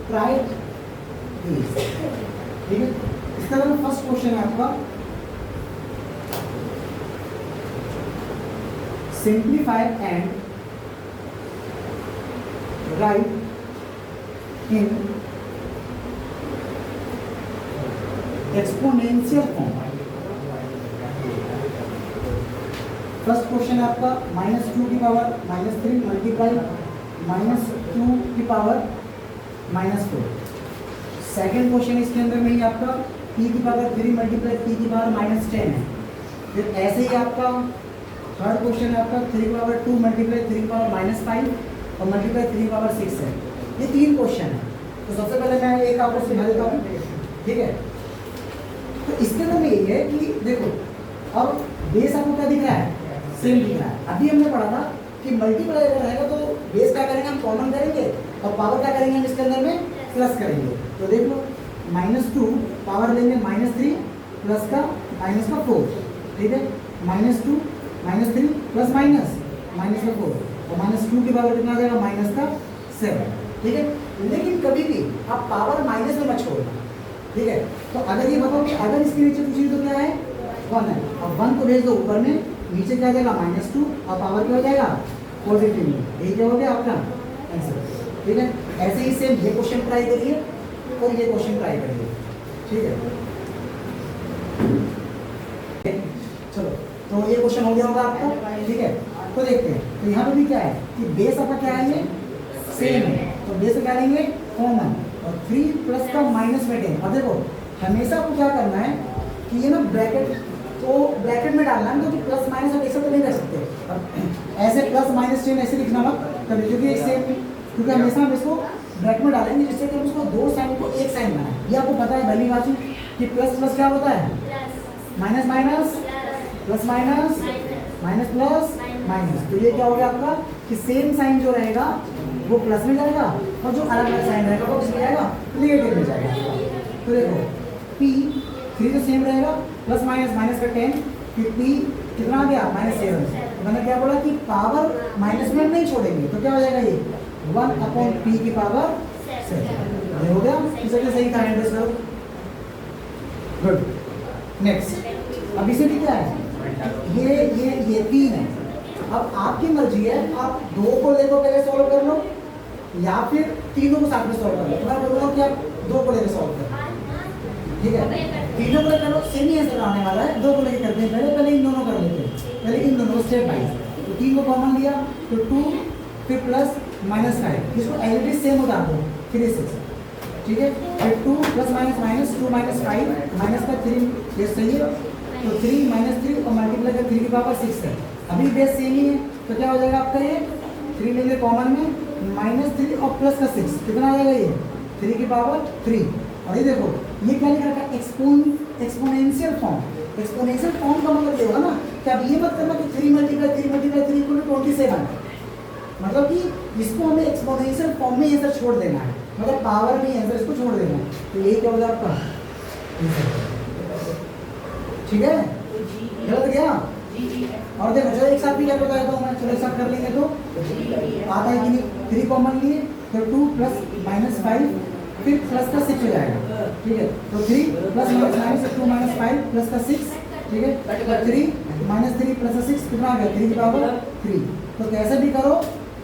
Try this, ठीक है। इसका मतलब फर्स्ट क्वेश्चन है आपका simplify and right in exponential form. First question है आपका -2 की पावर -3 मल्टीप्लाई -2 की पावर -4। सेकेंड क्वेश्चन इसके अंदर में ही आपका p की पावर 3 मल्टीप्लाई p की पावर -10 है। फिर ऐसे ही आपका थर्ड क्वेश्चन है आपका 3 की पावर 2 मल्टीप्लाई 3 की पावर -5 और मल्टीप्लाई 3 की पावर 6 है। ये 3 क्वेश्चन है। तो सबसे पहले मैं एक आपको समझा देता हूँ, ठीक है। तो इसके अंदर में ये है कि देखो अब बेस आपको क्या दिख रहा है, सेम दिख रहा है। अभी हमने पढ़ा था कि मल्टीप्लाई अगर रहेगा तो बेस क्या करेंगे, हम कॉमन करेंगे और पावर क्या करेंगे हम इसके अंदर में प्लस करेंगे। तो देख लो -2 पावर लेंगे -3 प्लस का -4, ठीक है। -2 -3 प्लस माइनस -4 और -2 की पावर कितना आ जाएगा -7, ठीक है। लेकिन कभी भी आप पावर माइनस में मत छोड़ना, ठीक है। तो अगर ये बताओ कि अगर इसके नीचे पूछिए तो क्या है 1 है, अब 1 को भेज दो ऊपर में, नीचे क्या आ जाएगा -2 और पावर क्या हो जाएगा पॉजिटिव में। यही क्या हो गया आपका आंसर, ठीक है। ऐसे ही सेम ये क्वेश्चन ट्राई करिए और ये क्वेश्चन ट्राई करिए, ठीक है। चलो तो ये क्वेश्चन हो गया होगा आपका, ठीक है। तो देखते हैं तो यहाँ पे भी क्या है कि बेस आपका क्या है, ये सेम है। तो बेस क्या लेंगे कॉमन और 3 प्लस का माइनस में 10। अब देखो हमेशा आपको क्या करना है कि ये ना ब्रैकेट तो ब्रैकेट में डालना है, क्योंकि प्लस माइनस आप एक साथ तो नहीं कर सकते। ऐसे प्लस माइनस 10 ऐसे लिखना मत कभी, क्योंकि सेम, क्योंकि हमेशा हम इसको ब्रैकेट में डालेंगे जिससे कि हम उसको दो साइन को एक साइन बनाए। ये आपको पता है भली बात कि प्लस प्लस क्या होता है, minus minus plus minus minus plus minus. तो ये क्या हो गया आपका कि सेम साइन जो रहेगा वो प्लस में जाएगा और जो अलग अलग साइन रहेगा वो किसमें जाएगा, नेगेटिव में जाएगा। तो देखो p 3 तो सेम रहेगा, प्लस माइनस माइनस का 10, फिर p कितना आ गया -7। मैंने क्या बोला कि पावर माइनस में नहीं छोड़ेंगे, तो क्या हो जाएगा ये 1/p की पावर 7। ये हो गया, इसे सही था एंड करो। Good, next. अब इसे भी क्या है, ये 3 है। अब आपकी मर्जी है, आप 2 को लेकर पहले सॉल्व कर लो या फिर तीनों को साथ में सॉल्व कर लो। मैं बोलूँगा कि आप 2 को लेकर सॉल्व करो, ठीक है। तीनों को लेकर सेम ही आंसर आने वाला है, 2 को लेकर करते हैं। पहले इन दोनों कर लेते हैं, पहले इन दोनों स्टेप बाय। तो 3 को कॉमन लिया तो 2 फिर प्लस -5, इसको एलटी सेम उतार दो 3 6, ठीक है। फिर 2 प्लस माइनस माइनस 2 -5 माइनस का 3, ये सही है। तो 3 -3 और मल्टीप्लाई कर 3 की पावर 6 है। अभी बेस सेम ही है, तो क्या हो जाएगा आपका ये 3 लेंगे कॉमन में -3 और प्लस का 6 कितना आ जाएगा ये 3 की पावर 3। और ये देखो ये क्या लिखा है एक्सपोनेंशियल फॉर्म। एक्सपोनेंशियल फॉर्म का मतलब ये होगा ना कि अब ये मत करना कि 3 × 3 × 3 = 27, मतलब कि इसको हमें एक्सपोनेंशियल फॉर्म में आंसर छोड़ देना है, मतलब पावर में आंसर इसको छोड़ देना है। तो यही क्या होगा आपका, ठीक है। गलत गया। और देखो चलो एक साथ भी क्या बताया था मैं, चलो एक साथ कर लेंगे तो आता है कि नहीं। 3 कॉमन लिए तो 2 प्लस -5 फिर प्लस का 6 हो जाएगा, ठीक है। तो 3 प्लस माइनस 2 -5 प्लस का 6, ठीक है। 3 -3 प्लस का 6 कितना आ गया 3 की पावर 3। तो कैसे भी करो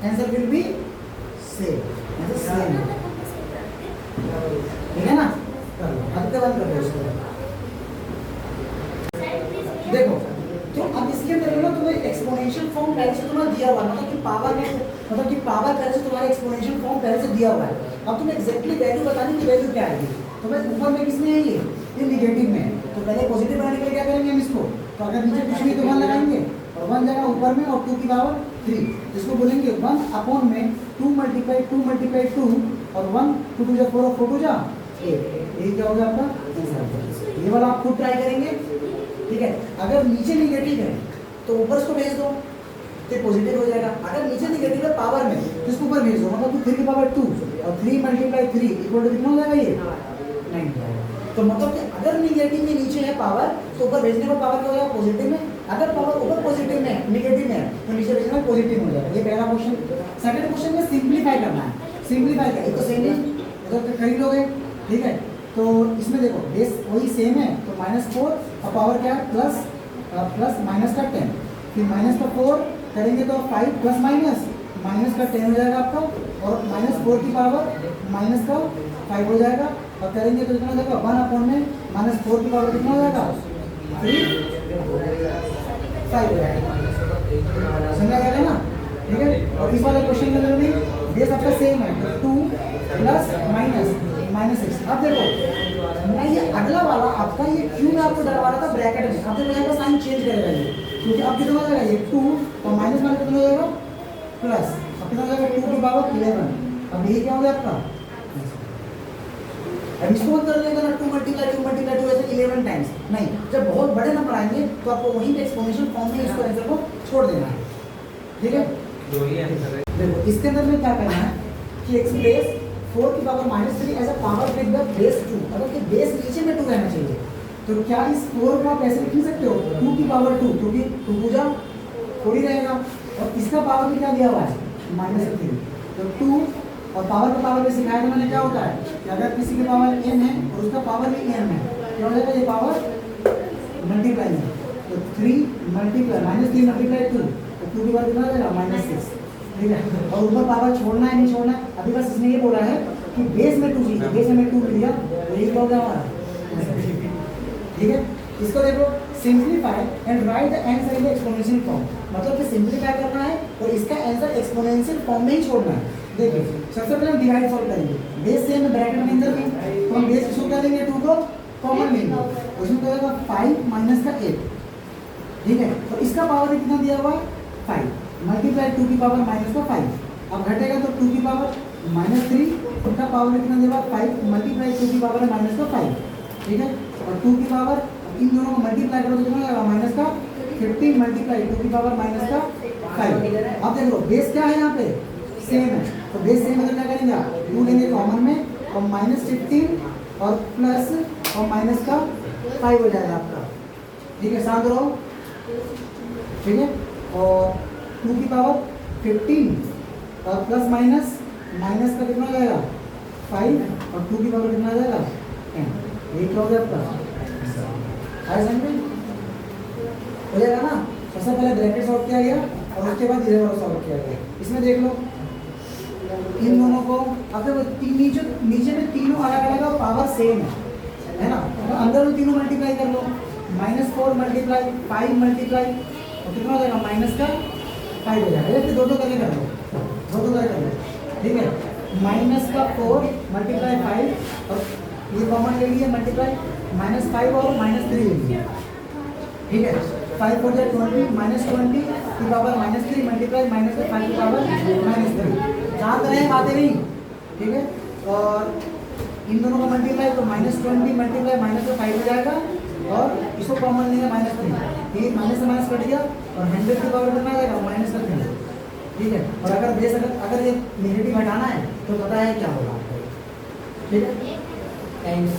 आंसर विल बी सेम, ठीक है ना। चलो अब तो बंद कर दो इसको। देखो तो अब इसके अंदर ना तुम्हें एक्सपोनेंशियल फॉर्म पहले से तुम्हें दिया हुआ है, मतलब कि पावर पहले से तुम्हारा एक्सपोनेंशियल फॉर्म पहले से दिया हुआ है। अब तुम्हें एग्जैक्टली वैल्यू बतानी कि वैल्यू क्या आएगी। तो भाई ऊपर में किसमें है, ये नेगेटिव में है। तो पहले पॉजिटिव बनाने के लिए क्या करेंगे हम इसको, तो अगर नीचे कुछ भी तो 1 लगाएंगे और 1 जगह ऊपर में और 2 की पावर 3, इसको बोलेंगे 1/2 में 2 × 2 और 1 2 2 4 और 4 2 8। यही क्या होगा आपका आंसर। ये वाला आप खुद ट्राई करेंगे, ठीक है। अगर नीचे नेगेटिव है तो ऊपर इसको भेज दो तो पॉजिटिव हो जाएगा। अगर नीचे नेगेटिव है पावर में तो इसको ऊपर भेज दो, मतलब 3 की पावर 2 और 3 × 3 = कितना हो जाएगा ये 9 जाएगा। तो मतलब कि अगर नेगेटिव में नीचे है पावर तो ऊपर भेजने पर पावर क्या हो जाएगा पॉजिटिव में। अगर पावर ऊपर पॉजिटिव में नेगेटिव में है तो नीचे भेजना पॉजिटिव हो जाएगा। ये पहला क्वेश्चन। सेकंड क्वेश्चन में सिंपलीफाई करना है। सिंपलीफाई करें तो सेम इधर कर ही लोगे, ठीक है। तो इसमें देखो बेस वही सेम है, तो -4 और पावर क्या है प्लस माइनस का 10, फिर माइनस का 4 करेंगे तो 5 प्लस माइनस का 10 हो जाएगा आपका, और -4 की पावर माइनस का 5 हो जाएगा, और करेंगे तो कितना हो जाएगा 1 में -4 की पावर कितना हो जाएगा 3 5 हो जाएगा, समझा गया ना, ठीक है। और इस वाले क्वेश्चन के अंदर भी बेस आपका सेम है, तो 2 प्लस -6। अब देखो मैं ये अगला वाला आपका ये क्यों मैं आपको डरवा रहा था ब्रैकेट में, अब देखो यहाँ का साइन चेंज करेगा ये, क्योंकि अब कितना हो जाएगा ये 2 और माइनस में कितना हो जाएगा प्लस, अब कितना हो जाएगा 2 की पावर 11, अब ये क्या हो गया आपका, अब इसको कर लेगा ना 2 × 2 ऐसे 11 टाइम्स, नहीं जब बहुत बड़े नंबर आएंगे तो आपको वहीं पे एक्सपोनेंशियल फॉर्म में इसको आंसर को छोड़ देना है, ठीक है। जो ही आंसर है देखो इसके अंदर में क्या करना है कि एक्सप्रेस 4 की power -3 as a power with the base 2, मतलब कि बेस नीचे में 2 रहना चाहिए, तो क्या इस 4 को आप ऐसे लिख सकते हो 2 की पावर 2, क्योंकि 2 पूजा 4 ही रहेगा, और इसका पावर भी क्या दिया हुआ है -3, तो 2 और पावर का पावर में सिखाया था मैंने क्या होता है कि अगर किसी के पावर n है और उसका पावर भी n है, क्या हो जाएगा ये पावर मल्टीप्लाई है, तो 3 मल्टीप्लाई -3 × 2, तो 2 की पावर कितना हो जाएगा -6, ठीक है। और ऊपर पावर छोड़ना है नहीं छोड़ना है, अभी बस इसने ये बोला है कि बेस में 2 चाहिए, बेस में 2 मिल गया तो ये क्या हो गया हमारा, ठीक है। इसको देखो simplify and right the answer in the exponential form, मतलब कि सिंपलीफाई करना है और इसका आंसर एक्सपोनेंशियल फॉर्म में ही छोड़ना है। देखिए सबसे पहले हम डिवाइड सॉल्व करेंगे, बेस सेम ब्रैकेट में अंदर में, तो हम बेस शुरू करेंगे 2 को कॉमन लेंगे, उसमें क्या होगा 5 माइनस का 8, ठीक है। तो इसका पावर कितना दिया हुआ है 5 मल्टीप्लाई 2 की पावर -5, अब घटेगा तो 2 की पावर -3, उसका पावर कितना देगा 5 मल्टीप्लाई 2 की पावर -5, ठीक है। और 2 की पावर इन दोनों को मल्टीप्लाई करो तो कितना आएगा -15 मल्टीप्लाई 2 की पावर -5। अब देख लो बेस क्या है यहाँ पे सेम है, तो बेस सेम है तो क्या करेंगे आप 2 लेंगे कॉमन में, और -15 और प्लस और -5 हो जाएगा आपका, ठीक है, शांत रहो, ठीक है। और 2 की पावर 15 और प्लस माइनस का कितना हो जाएगा 5, और 2 की पावर कितना हो जाएगा 10, यही क्या हो गया आपका आया समझ में हो जाएगा ना। सबसे पहले ब्रैकेट सॉल्व किया गया और उसके बाद इधर वाला सॉल्व किया गया, इसमें देख लो इन दोनों को, अगर नीचे में तीनों अलग अलग पावर सेम है ना, तो अंदर में तीनों मल्टीप्लाई कर लो, -4 मल्टीप्लाई 5 मल्टीप्लाई और कितना हो जाएगा -5 हो जाएगा, फिर दो करके कर लो, ठीक है। -4 मल्टीप्लाई 5 और ये कॉमन ले लिए मल्टीप्लाई -5 और -3 ले लिया, ठीक है। 5 4 जा 20 -20 की पावर -3 मल्टीप्लाई -5 की पावर -3, जहाँ तरह बातें नहीं, ठीक है। और इन दोनों का मल्टीप्लाई तो -20 मल्टीप्लाई -5 हो जाएगा, और इसको कॉमन लेंगे -3, ये माइनस से माइनस कट गया, और 100 की पावर कितना आ जाएगा -3, ठीक है। और अगर बेस अगर ये नेगेटिव हटाना है तो पता है क्या होगा, ठीक है। थैंक्स।